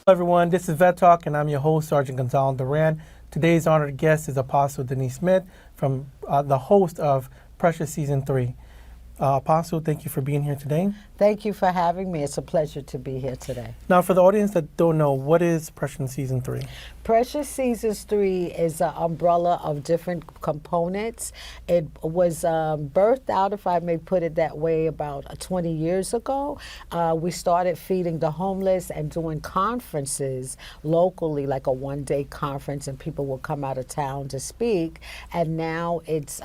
Hello everyone, this is Vet Talk and I'm your host, Sergeant Gonzalo Duran. Today's honored guest is Apostle Denise Smith, from the host of Precious Season 3. Apostle, thank you for being here today. Thank you for having me. It's a pleasure to be here today. Now, for the audience that don't know, what is Precious Season 3? Precious Seasons 3 is an umbrella of different components. It was birthed out, if I may put it that way, about 20 years ago. We started feeding the homeless and doing conferences locally, like a one-day conference, and people will come out of town to speak. And now it's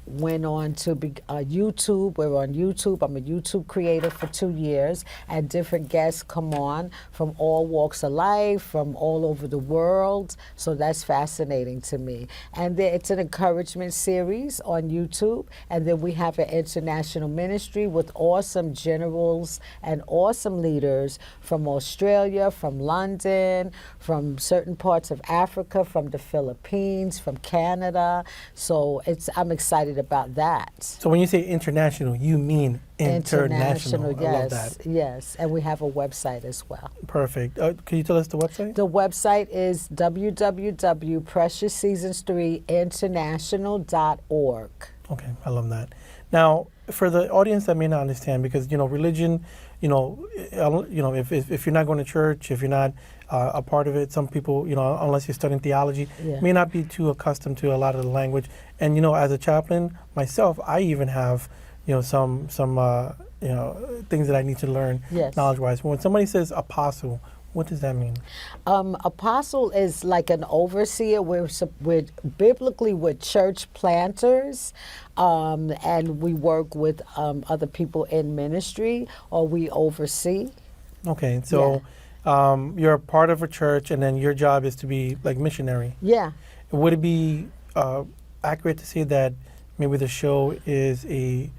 went on to be YouTube. We're on YouTube. I'm a YouTube creator for 2 years, and different guests come on from all walks of life, from all over the world. So that's fascinating to me. And it's an encouragement series on YouTube. And then we have an international ministry with awesome generals and awesome leaders from Australia, from London, from certain parts of Africa, from the Philippines, from Canada. So I'm excited about that. So when you say international, you mean international. Yes, I love that. yes. And we have a website as well. Perfect. Can you tell us the website? The website is www.PreciousSeasons3International.org. Okay, I love that. Now, for the audience that may not understand, because religion, if you're not going to church, if you're not a part of it, some people, unless you're studying theology, may not be too accustomed to a lot of the language. And as a chaplain myself, I even have some things that I need to learn knowledge-wise. When somebody says apostle, what does that mean? Apostle is like an overseer. We're biblically with church planters, and we work with other people in ministry, or we oversee. Okay, so you're a part of a church, and then your job is to be like missionary. Yeah. Would it be accurate to say that maybe the show is a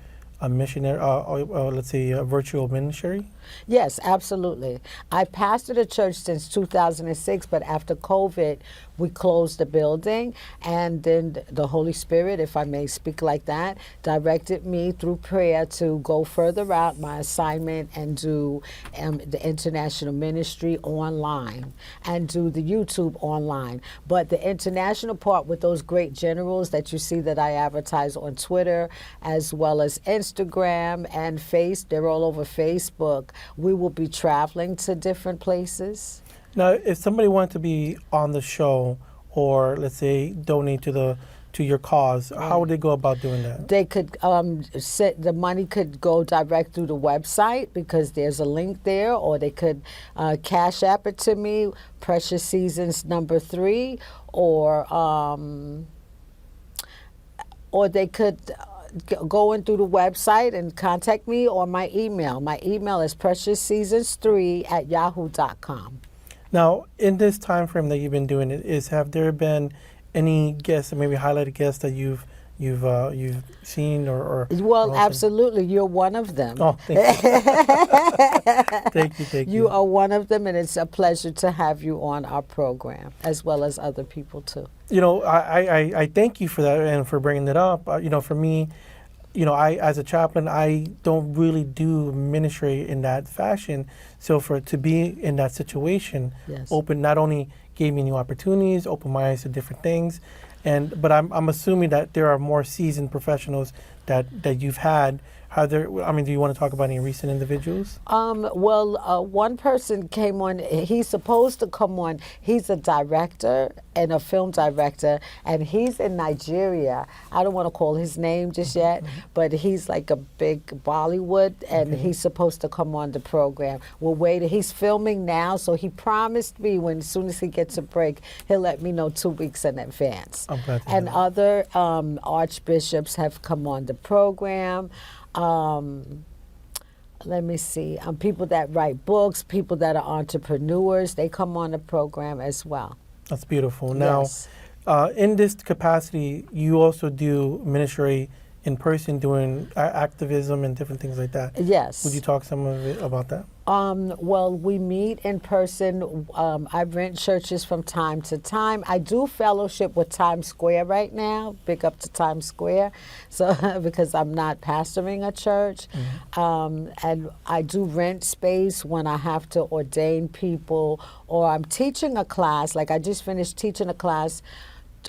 missionary, or let's say a virtual ministry? Yes, absolutely. I pastored a church since 2006, but after COVID, we closed the building, and then the Holy Spirit, if I may speak like that, directed me through prayer to go further out my assignment and do the international ministry online and do the YouTube online. But the international part with those great generals that you see that I advertise on Twitter, as well as Instagram and they're all over Facebook. We will be traveling to different places. Now, if somebody wanted to be on the show, or let's say donate to your cause, how would they go about doing that? They could the money could go direct through the website, because there's a link there, or they could Cash App it to me, Precious Seasons number 3, or they could go in through the website and contact me, or my email. My email is preciousseasons3@yahoo.com. Now, in this time frame that you've been doing it, have there been any guests, maybe highlighted guests that you've seen or Well, absolutely. You're one of them. Oh, thank you. Thank you. You are one of them, and it's a pleasure to have you on our program, as well as other people too. I thank you for that and for bringing it up. For me, I, as a chaplain, I don't really do ministry in that fashion. So to be in that situation, not only gave me new opportunities, opened my eyes to different things, but I'm assuming that there are more seasoned professionals that you've had. Do you want to talk about any recent individuals? One person came on. He's supposed to come on. He's a director and a film director, and he's in Nigeria. I don't want to call his name just yet, but he's like a big Bollywood, and he's supposed to come on the program. We're waiting. He's filming now, so he promised me as soon as he gets a break, he'll let me know 2 weeks in advance. I'm glad to hear and that. Other archbishops have come on the program. Let me see. People that write books, people that are entrepreneurs, they come on the program as well. That's beautiful. Now, in this capacity, you also do ministry in person doing activism and different things like that. Yes. Would you talk some of it about that? Well, we meet in person. I rent churches from time to time. I do fellowship with Times Square right now. Big up to Times Square, so because I'm not pastoring a church, and I do rent space when I have to ordain people or I'm teaching a class. Like I just finished teaching a class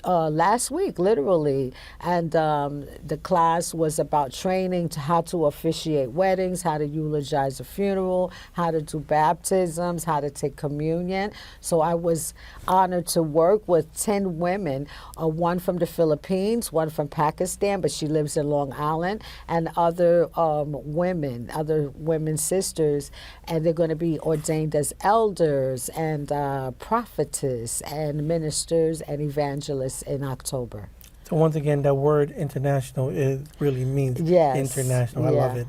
last week, literally, and the class was about training to how to officiate weddings, how to eulogize a funeral, how to do baptisms, how to take communion. So I was honored to work with 10 women, one from the Philippines, one from Pakistan, but she lives in Long Island, and other women sisters, and they're going to be ordained as elders and prophetess and ministers and evangelists in October. So once again, that word international, it really means international. I love it.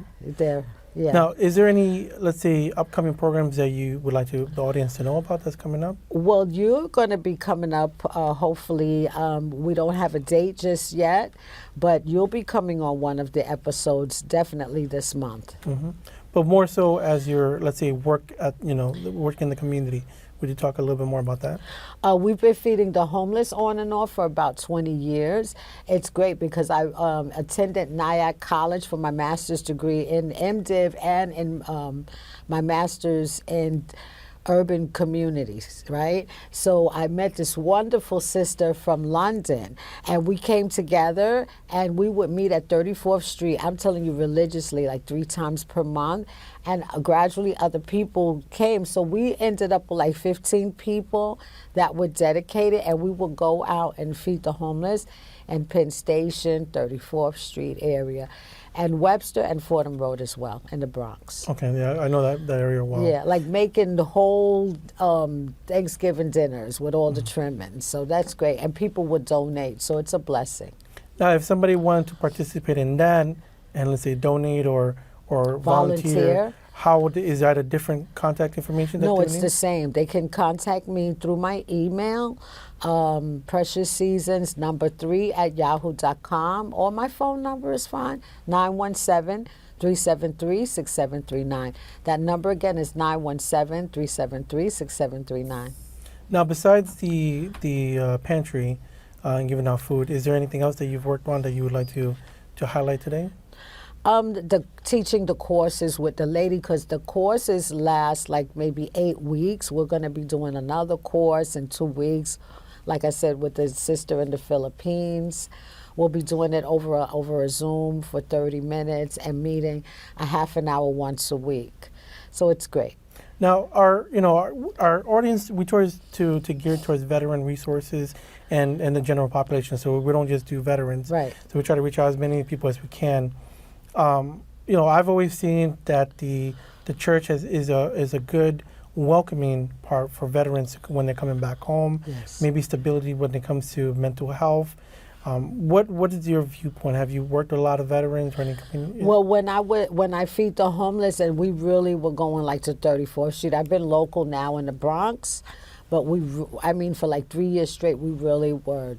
Yeah. Now, is there any, let's say, upcoming programs that you would like the audience to know about that's coming up? Well, you're going to be coming up, hopefully. We don't have a date just yet, but you'll be coming on one of the episodes definitely this month. But more so as your, let's say, work in the community. Would you talk a little bit more about that? We've been feeding the homeless on and off for about 20 years. It's great because I attended Nyack College for my master's degree in MDiv and in my master's in urban communities, right? So I met this wonderful sister from London, and we came together and we would meet at 34th Street, I'm telling you religiously, like 3 times per month, and gradually other people came. So we ended up with like 15 people that were dedicated, and we would go out and feed the homeless in Penn Station, 34th Street area, and Webster and Fordham Road as well in the Bronx. Okay, yeah, I know that area well. Yeah, like making the whole Thanksgiving dinners with all the trimmings. So that's great. And people would donate, so it's a blessing. Now, if somebody wanted to participate in that and let's say donate or volunteer, is that a different contact information? No, it's the same. They can contact me through my email, preciousseasons3@yahoo.com, or my phone number is fine, 917-373-6739. That number again is 917-373-6739. Now, besides the pantry and giving out food, is there anything else that you've worked on that you would like to highlight today? Teaching the courses with the lady, because the courses last like maybe 8 weeks. We're going to be doing another course in 2 weeks, like I said, with the sister in the Philippines. We'll be doing it over a Zoom for 30 minutes and meeting a half an hour once a week. So it's great. Now, our audience, we try to gear towards veteran resources and the general population. So we don't just do veterans. Right. So we try to reach out as many people as we can. I've always seen that the church is a good welcoming part for veterans when they're coming back home. Yes. Maybe stability when it comes to mental health. What is your viewpoint? Have you worked with a lot of veterans or any community? Well, when I feed the homeless, and we really were going like to 34th Street. I've been local now in the Bronx, but for like 3 years straight, we really were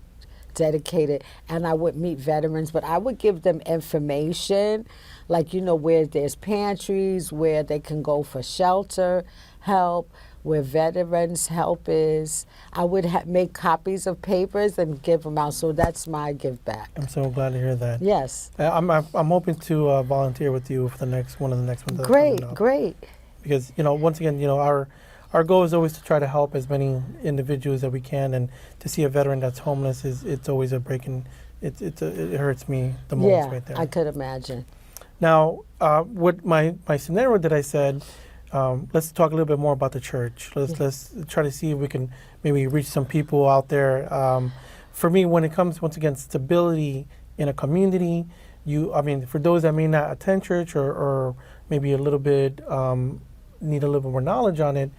dedicated, and I would meet veterans, but I would give them information, like, where there's pantries, where they can go for shelter help, where veterans help is. I would make copies of papers and give them out, so that's my give back. I'm so glad to hear that. Yes. I'm hoping to volunteer with you for one of the next ones. Great. Because, once again, our goal is always to try to help as many individuals that we can, and to see a veteran that's homeless it's always a breaking. It hurts me the most right there. I could imagine. Now, with my scenario that I said, let's talk a little bit more about the church. Let's try to see if we can maybe reach some people out there. For me, when it comes once again stability in a community, for those that may not attend church or maybe a little bit need a little bit more knowledge on it.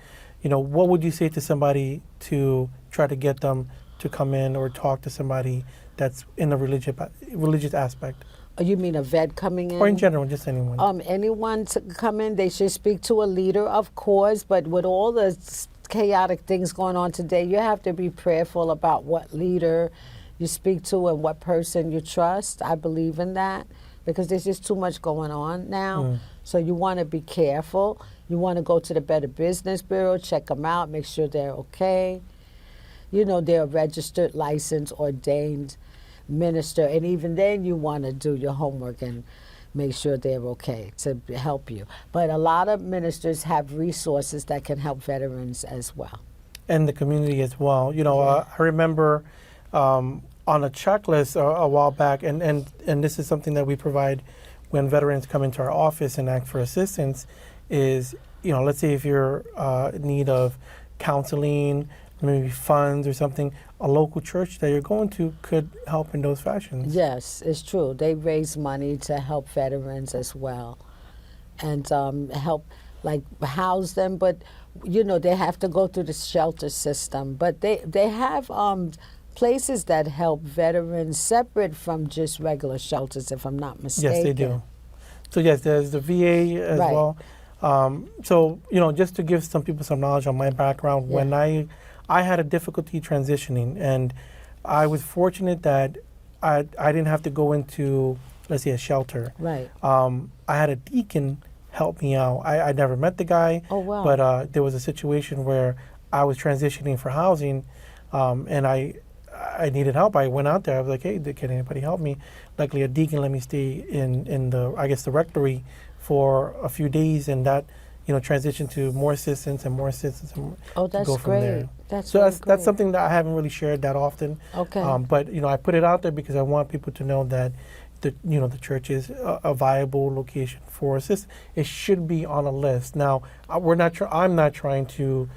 What would you say to somebody to try to get them to come in or talk to somebody that's in the religious aspect? You mean a vet coming in? Or in general, just anyone. Anyone to come in, they should speak to a leader, of course, but with all the chaotic things going on today, you have to be prayerful about what leader you speak to and what person you trust. I believe in that because there's just too much going on now. So you want to be careful. You want to go to the Better Business Bureau, check them out, make sure they're okay. You know, they're a registered, licensed, ordained minister. And even then you want to do your homework and make sure they're okay to help you. But a lot of ministers have resources that can help veterans as well. And the community as well. You know, I remember on a checklist a while back, and this is something that we provide when veterans come into our office and ask for assistance, is, you know, let's say if you're in need of counseling, maybe funds or something, a local church that you're going to could help in those fashions. Yes, it's true. They raise money to help veterans as well and help, like, house them. But, you know, they have to go through the shelter system. But they have places that help veterans separate from just regular shelters, if I'm not mistaken. Yes, they do. So, yes, there's the VA as well. So, you know, just to give some people some knowledge on my background, when I had a difficulty transitioning, and I was fortunate that I didn't have to go into, let's say, a shelter. Right. I had a deacon help me out. I never met the guy. Oh, wow. But there was a situation where I was transitioning for housing, and I needed help. I went out there. I was like, hey, can anybody help me? Luckily, a deacon let me stay in the, I guess, the rectory for a few days, and that, you know, transitioned to more assistance and more assistance. And Oh, that's to go from great. there. That's So really that's great. something that I haven't really shared that often. Okay. But, you know, I put it out there because I want people to know that the church is a viable location for assistance. It should be on a list. Now, I'm not trying to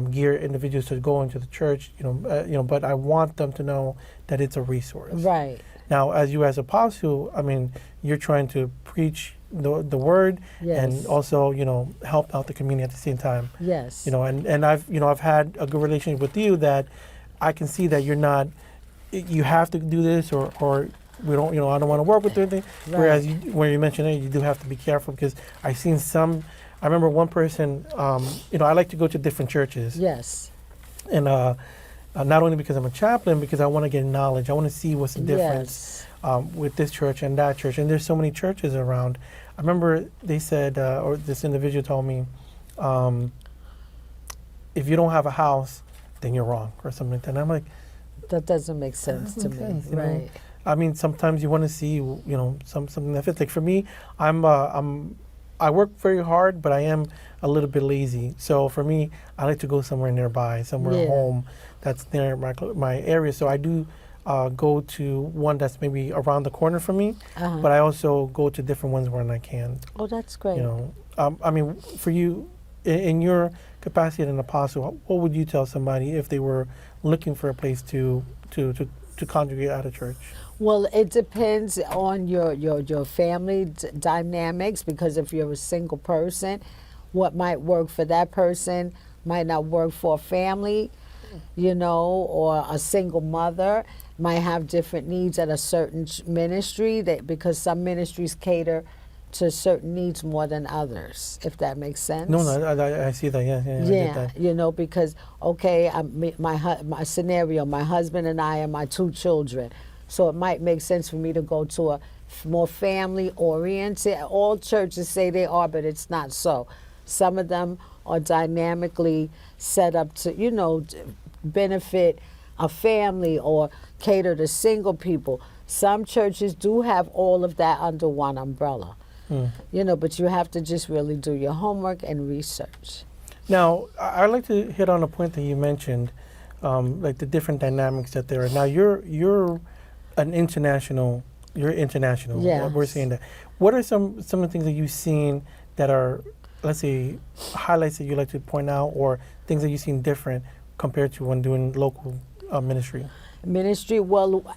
gear individuals to go into the church, but I want them to know that it's a resource. Right. Now, as apostle, I mean, you're trying to preach the word, Yes. and also, you know, help out the community at the same time. Yes. You know, and I've had a good relationship with you that I can see that you're not, you have to do this, or we don't, I don't want to work with you or anything. Right. Whereas when you mentioned it, you do have to be careful, because I've seen some. I remember one person. I like to go to different churches. Yes. And not only because I'm a chaplain, because I want to get knowledge. I want to see what's the difference with this church and that church. And there's so many churches around. I remember they said, or this individual told me, if you don't have a house, then you're wrong, or something like that. And I'm like, that doesn't make sense to me. you know? Right. I mean, sometimes you want to see, something that fits. Like for me, I work very hard, but I am a little bit lazy. So for me, I like to go somewhere nearby, somewhere home that's near my area. So I do go to one that's maybe around the corner from me, but I also go to different ones when I can. Oh, that's great. I mean, for you, in your capacity as an apostle, what would you tell somebody if they were looking for a place to congregate at a church? Well, it depends on your family dynamics, because if you're a single person, what might work for that person might not work for a family, or a single mother might have different needs at a certain ministry, because some ministries cater to certain needs more than others, if that makes sense. No, I see that. Yeah, I get that. Because my scenario, my husband and I and my 2 children. So it might make sense for me to go to a more family-oriented. All churches say they are, but it's not so. Some of them are dynamically set up to, benefit a family or cater to single people. Some churches do have all of that under one umbrella. But you have to just really do your homework and research. Now, I'd like to hit on a point that you mentioned, like the different dynamics that there are. Now, you're international. Yes. We're saying that. What are some of the things that you've seen that are, let's say, highlights that you like to point out, or things that you've seen different compared to when doing local ministry? Ministry, working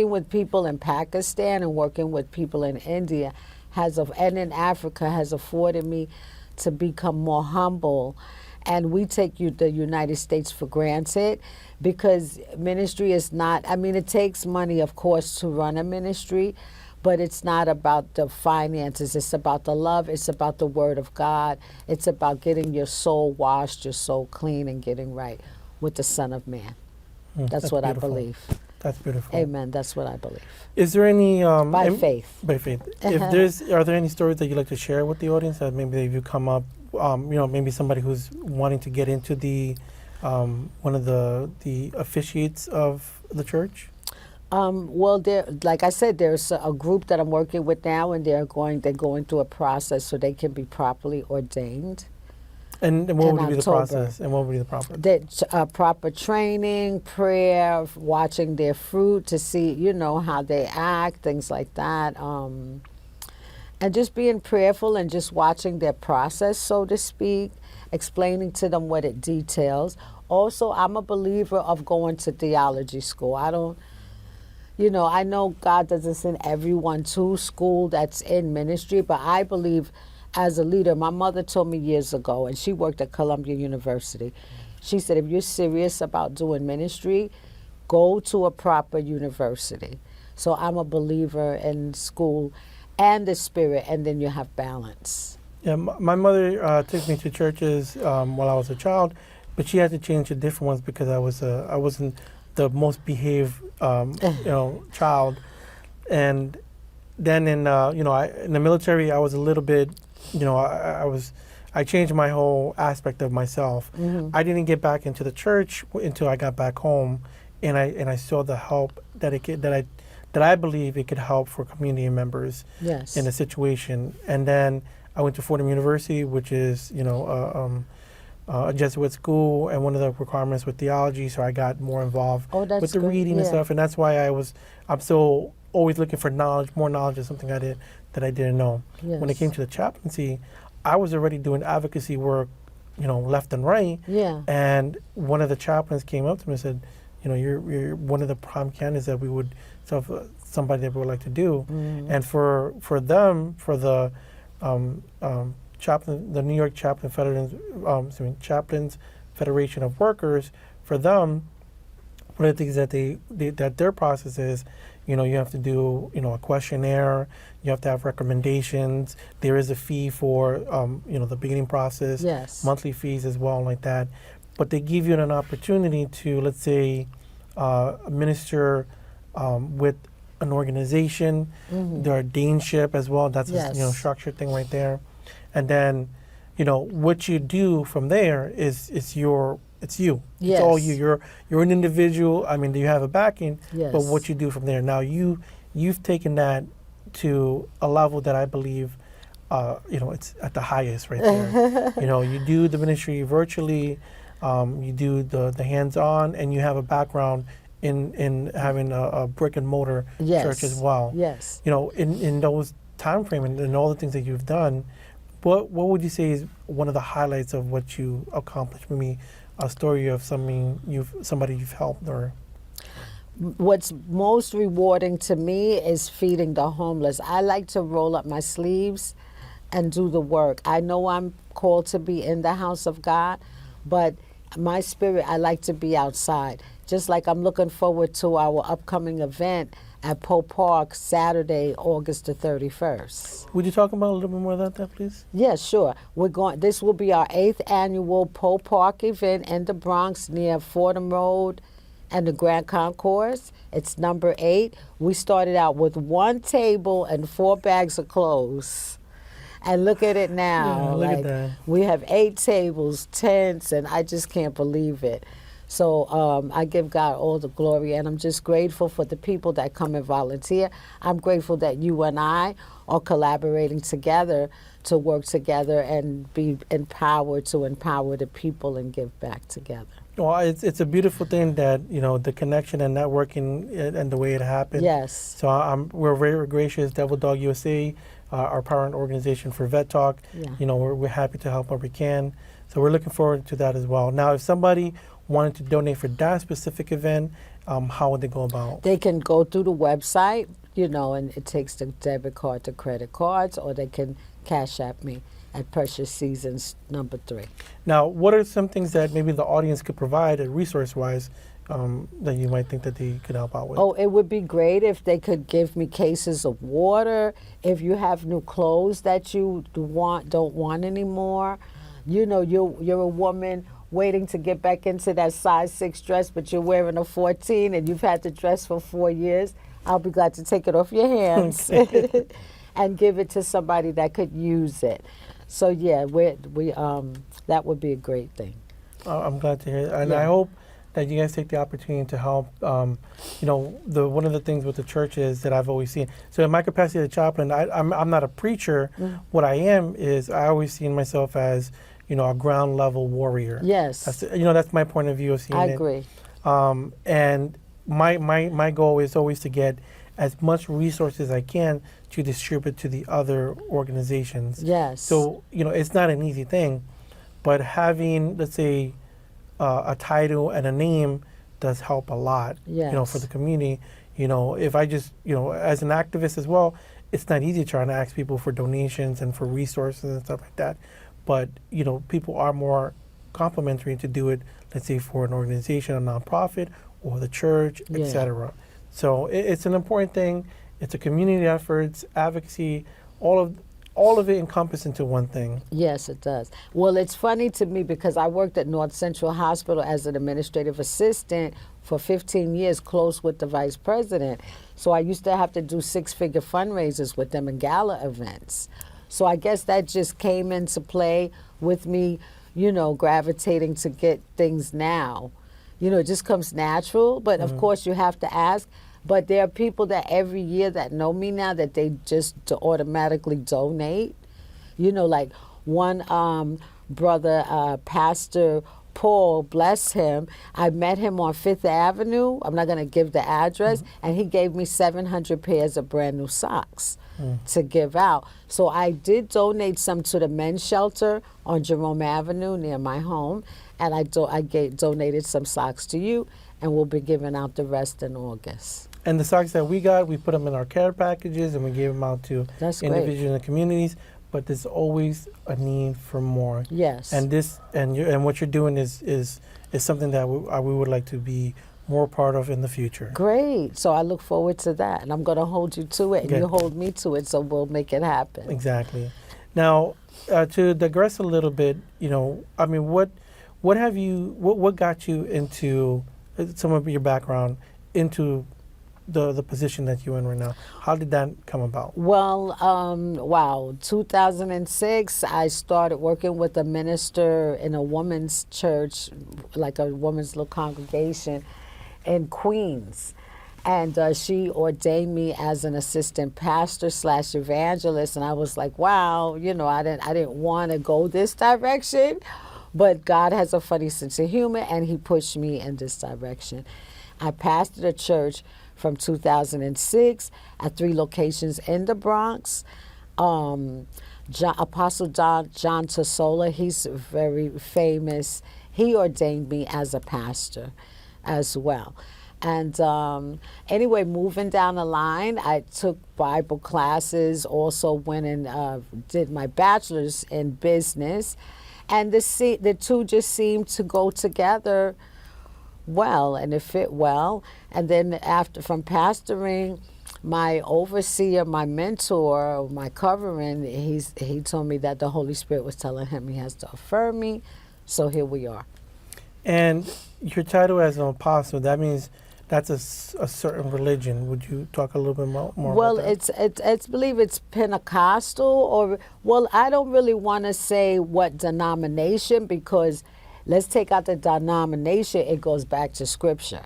with people in Pakistan and working with people in India and in Africa has afforded me to become more humble. And we take the United States for granted, because ministry is not, it takes money, of course, to run a ministry, but it's not about the finances. It's about the love. It's about the Word of God. It's about getting your soul washed, your soul clean, and getting right with the Son of Man. That's what beautiful. I believe. That's beautiful. Amen. That's what I believe. Is there any By faith. By faith. Are there any stories that you'd like to share with the audience that maybe you come up, maybe somebody who's wanting to get into the one of the officiates of the church? Well, like I said, there's a group that I'm working with now, and they're going through a process so they can be properly ordained. And what In would be the October. process? And what would be the process? Proper training, prayer, watching their fruit to see, how they act, things like that. And just being prayerful and just watching their process, so to speak, explaining to them what it details. Also, I'm a believer of going to theology school. I know God doesn't send everyone to school that's in ministry, but I believe as a leader, my mother told me years ago, and she worked at Columbia University, she said, if you're serious about doing ministry, go to a proper university. So I'm a believer in school and the spirit, and then you have balance. Yeah, my mother took me to churches while I was a child, but she had to change to different ones because I wasn't the most behaved child, and then in in the military I was a little bit, I changed my whole aspect of myself. I didn't get back into the church until I got back home, and I saw the help that I believe it could help for community members Yes. in a situation. And then I went to Fordham University, which is a Jesuit school, and one of the requirements with theology, so I got more involved Oh, that's with the good. reading and Yeah. stuff, and that's why I'm so always looking for more knowledge of something that I didn't know. Yes. When it came to the chaplaincy, I was already doing advocacy work, left and right, Yeah. and one of the chaplains came up to me and said, you're one of the prime candidates that we would somebody that we would like to do, and for the chaplain, the New York Chaplains Federation of Workers, for them, one of the things that their process is, you have to do, a questionnaire, you have to have recommendations, there is a fee for, the beginning process, Yes. monthly fees as well, like that. But they give you an opportunity to, let's say, minister with an organization, their ordainship as well, that's Yes. a structured thing right there. And then, what you do from there is you. Yes. It's all you. You're an individual. I mean, you have a backing, Yes. but what you do from there. Now you've taken that to a level that I believe, it's at the highest right there. You do the ministry virtually, you do the hands-on, and you have a background in having a brick and mortar Yes. church as well. Yes. In those time frame and all the things that you've done, what would you say is one of the highlights of what you accomplished? Maybe a story of somebody you've helped, or What's most rewarding to me is feeding the homeless. I like to roll up my sleeves and do the work. I know I'm called to be in the house of God, but my spirit, I like to be outside. Just like I'm looking forward to our upcoming event at Poe Park Saturday, August the 31st. would you talk about a little bit more about that, please? Yeah, sure. This will be our 8th annual Poe Park event in the Bronx near Fordham Road and the Grand Concourse. It's number 8. We started out with 1 table and 4 bags of clothes. And look at it now. Yeah, look at that. We have 8 tables, tents, and I just can't believe it. So I give God all the glory, and I'm just grateful for the people that come and volunteer. I'm grateful that you and I are collaborating together to work together and be empowered to empower the people and give back together. Well, it's a beautiful thing that the connection and networking and the way it happened. Yes. So we're very gracious. Devil Dog USA, our parent organization for Vet Talk. Yeah. We're happy to help where we can. So we're looking forward to that as well. Now, if somebody wanted to donate for that specific event, how would they go about? They can go through the website, and it takes the debit card to credit cards, or they can Cash App me at Precious Seasons number 3. Now, what are some things that maybe the audience could provide, resource-wise, that you might think that they could help out with? Oh, it would be great if they could give me cases of water. If you have new clothes that you don't want anymore, you're a woman waiting to get back into that size 6 dress, but you're wearing a 14 and you've had the dress for 4 years, I'll be glad to take it off your hands and give it to somebody that could use it. So yeah, that would be a great thing. I'm glad to hear that. And Yeah. I hope that you guys take the opportunity to help. One of the things with the church is that I've always seen. So in my capacity as a chaplain, I'm not a preacher. What I am is I always seen myself as, a ground level warrior. Yes. That's my point of view of seeing it. I agree. And my goal is always to get as much resources as I can to distribute to the other organizations. Yes. So, it's not an easy thing, but having, let's say, a title and a name does help a lot, Yes. for the community. If I just, as an activist as well, it's not easy trying to ask people for donations and for resources and stuff like that. But, people are more complimentary to do it, let's say, for an organization, a nonprofit, or the church, Yeah. etc. So it's an important thing. It's a community effort, advocacy, all of it encompassed into one thing. Yes, it does. Well, it's funny to me because I worked at North Central Hospital as an administrative assistant for 15 years, close with the vice president. So I used to have to do 6-figure fundraisers with them in gala events. So I guess that just came into play with me, gravitating to get things now. It just comes natural, but of course you have to ask. But there are people that every year that know me now that they just automatically donate. Like one brother, Pastor Paul, bless him, I met him on 5th Avenue. I'm not going to give the address. And he gave me 700 pairs of brand new socks to give out. So I did donate some to the men's shelter on Jerome Avenue near my home. And I donated some socks to you. And we'll be giving out the rest in August. And the socks that we got, we put them in our care packages and we gave them out to That's great. individuals in the communities. But there's always a need for more. Yes. And what you're doing is something that we would like to be more part of in the future. Great. So I look forward to that. And I'm going to hold you to it, and Good. you hold me to it, so we'll make it happen. Exactly. Now, to digress a little bit, what got you into some of your background into the position that you're in right now? How did that come about? Well, 2006, I started working with a minister in a woman's church, like a woman's little congregation in Queens. And she ordained me as an assistant pastor / evangelist. And I was like, wow, I didn't want to go this direction. But God has a funny sense of humor, and he pushed me in this direction. I pastored a church from 2006 at 3 locations in the Bronx. Apostle John Tasola, he's very famous. He ordained me as a pastor as well. And anyway, moving down the line, I took Bible classes, also went and did my bachelor's in business. And the two just seemed to go together well, and it fit well. And then from pastoring, my overseer, my mentor, my covering, he told me that the Holy Spirit was telling him he has to affirm me. So here we are. And your title as an apostle, that means that's a certain religion. Would you talk a little bit more Well, about that? it's believe it's Pentecostal, I don't really want to say what denomination, because let's take out the denomination, it goes back to Scripture.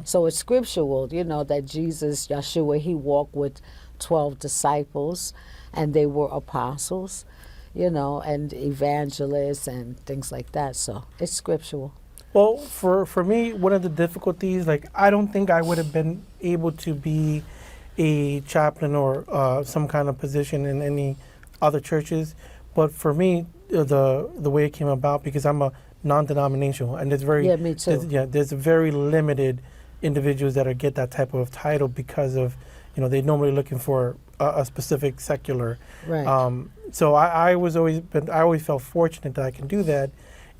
So it's scriptural, that Jesus, Yeshua, he walked with 12 disciples, and they were apostles, and evangelists and things like that. So it's scriptural. Well, for me, one of the difficulties, I don't think I would have been able to be a chaplain or some kind of position in any other churches. But for me, the way it came about, because I'm a non-denominational, and Yeah, me too. there's very limited individuals that get that type of title because of, they're normally looking for a specific secular. Right. So I always felt fortunate that I can do that,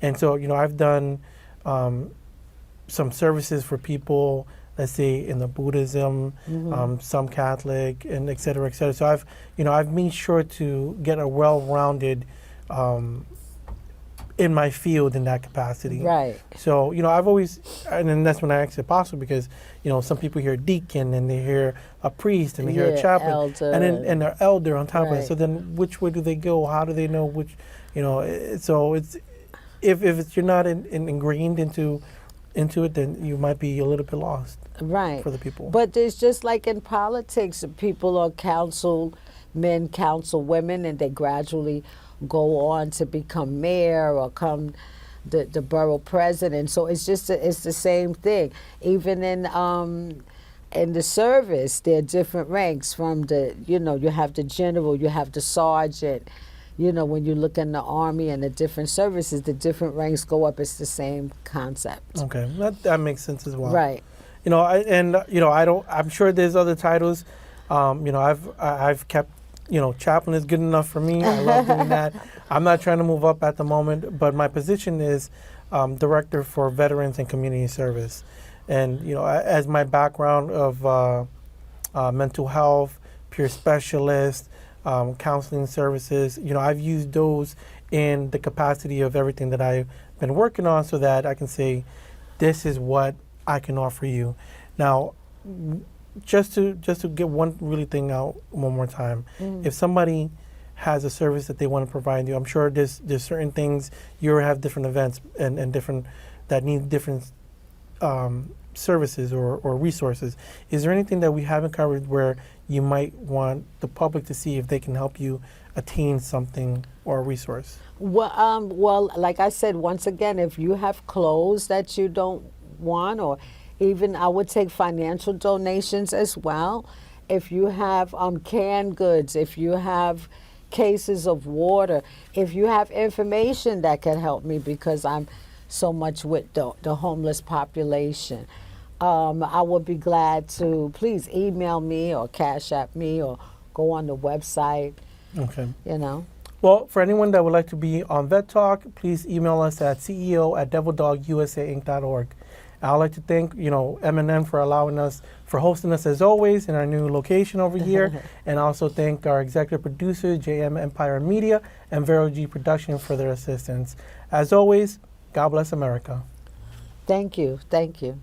and so I've done some services for people, let's say in the Buddhism, some Catholic, and et cetera, et cetera. So I've made sure to get a well-rounded in my field in that capacity. Right. So, I've always, and then that's when I asked apostle because, some people hear deacon and they hear a priest and they hear a chaplain elder. and they're elder on top of it. Right. So then which way do they go? How do they know which, so it's, if you're not ingrained into it, then you might be a little bit lost. Right. For the people. But there's just like in politics, people are councilmen, councilwomen, and they gradually go on to become mayor or come the borough president. So it's just it's the same thing. Even in the service, there are different ranks from the, you have the general, you have the sergeant. When you look in the Army and the different services, the different ranks go up. It's the same concept. Okay, that makes sense as well. Right. I'm sure there's other titles. I've kept, chaplain is good enough for me. I love doing that. I'm not trying to move up at the moment, but my position is director for veterans and community service. And, as my background of mental health, peer specialist, counseling services, I've used those in the capacity of everything that I've been working on so that I can say, this is what I can offer you. Now, just to get one really thing out one more time, if somebody has a service that they want to provide you, I'm sure there's certain things, you have different events and different that need different services or resources. Is there anything that we haven't covered where you might want the public to see if they can help you attain something or a resource? Well, like I said, once again, if you have clothes that you don't want, or even I would take financial donations as well. If you have canned goods, if you have cases of water, if you have information that can help me because I'm so much with the homeless population, I would be glad to please email me or Cash App me or go on the website. Okay. Well, for anyone that would like to be on Vet Talk, please email us at ceo@devildogusainc.org. I'd like to thank, M&M for hosting us as always in our new location over here. And also thank our executive producer, JM Empire Media, and Vero G Production for their assistance. As always, God bless America. Thank you. Thank you.